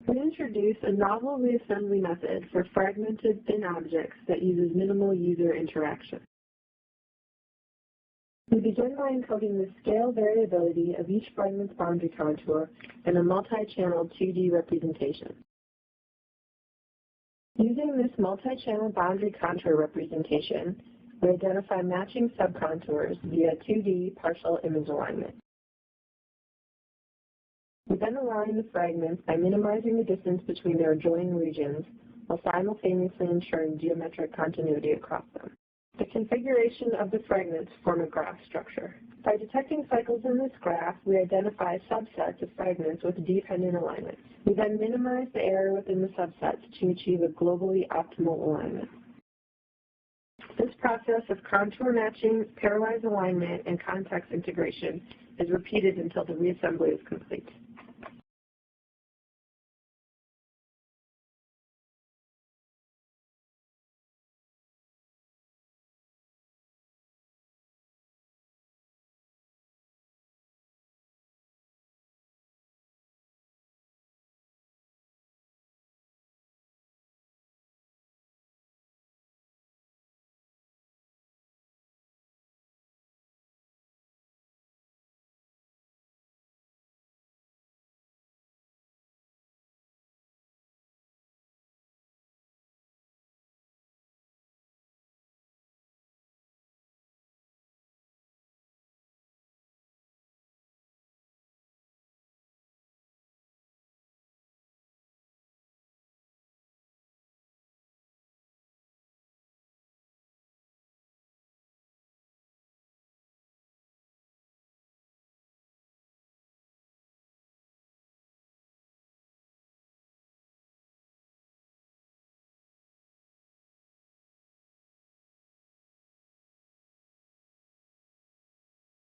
We introduce a novel reassembly method for fragmented thin objects that uses minimal user interaction. We begin by encoding the scale variability of each fragment's boundary contour in a multi-channel 2D representation. Using this multi-channel boundary contour representation, we identify matching subcontours via 2D partial image alignment. We then align the fragments by minimizing the distance between their adjoining regions while simultaneously ensuring geometric continuity across them. The configuration of the fragments form a graph structure. By detecting cycles in this graph, we identify subsets of fragments with dependent alignments. We then minimize the error within the subsets to achieve a globally optimal alignment. This process of contour matching, pairwise alignment, and context integration is repeated until the reassembly is complete.